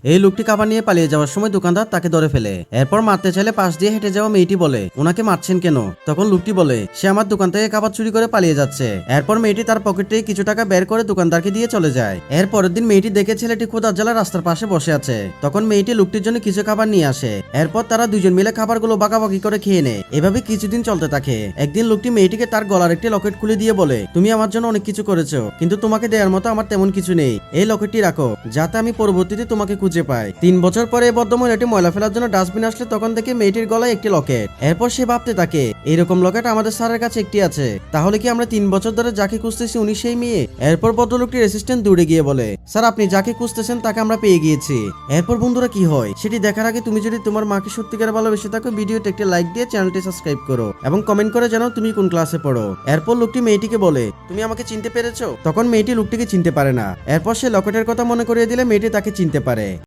এই লোকটি খাবার নিয়ে পালিয়ে যাওয়ার সময় দোকানদার তাকে ধরে ফেলে। এরপর মারতে চাইলে পাশ দিয়ে হেঁটে যাওয়া মেয়েটি বলে, ওনাকে মারছেন কেন? তখন লোকটি বলে, সে আমার দোকান থেকে খাবার চুরি করে পালিয়ে যাচ্ছে। এরপর মেয়েটি তার পকেট থেকে কিছু টাকা বের করে দোকানদারকে দিয়ে চলে যায়। এর পরের দিন মেয়েটি দেখে ছেলেটি ক্ষুধার জ্বালা রাস্তার পাশে বসে আছে। তখন মেয়েটি লোকটির জন্য কিছু খাবার নিয়ে আসে। এরপর তারা দুজন মিলে খাবারগুলো বাঁকাবাকি করে খেয়ে নেয়। এভাবে কিছুদিন চলতে থাকে। একদিন লোকটি মেয়েটিকে তার গলার একটি লকেট খুলে দিয়ে বলে, তুমি আমার জন্য অনেক কিছু করেছো, কিন্তু তোমাকে দেওয়ার মতো আমার তেমন কিছু নেই। এই লকেটটি রাখো, যাতে আমি পরবর্তীতে তোমাকে খুঁজে পাই। 3 বছর পরে এই ভদ্রমহিলাটি ময়লা ফেলার জন্য ডাস্টবিন আসলে তখন থেকে মেয়েটির গলায় একটি লকেট। এরপর সে ভাবতে থাকে, এইরকম লকেট আমাদের স্যারের কাছে একটি আছে, তাহলে কি আমরা 3 বছর ধরে যাকে খুঁজতেছি উনি সেই মেয়ে? এরপর ভদ্রলোকটির অ্যাসিস্ট্যান্ট দৌড়ে গিয়ে বলে, স্যার আপনি যাকে খুঁজতেছেন তাকে আমরা পেয়ে গিয়েছি। এরপর বন্ধুরা কি হয় সেটি দেখার আগে তুমি যদি তোমার মাকে সত্যিকার ভালোবেসে থাকো, ভিডিওতে একটি লাইক দিয়ে চ্যানেলটি সাবস্ক্রাইব করো এবং কমেন্ট করে জানাও তুমি কোন ক্লাসে পড়ো। এরপর লোকটি মেয়েটিকে বলে, তুমি আমাকে চিনতে পেরেছো? তখন মেয়েটি লোকটিকে চিনতে পারে না। এরপর সে লকেটের কথা মনে করিয়ে দিলে মেয়েটি তাকে চিনতে পারে।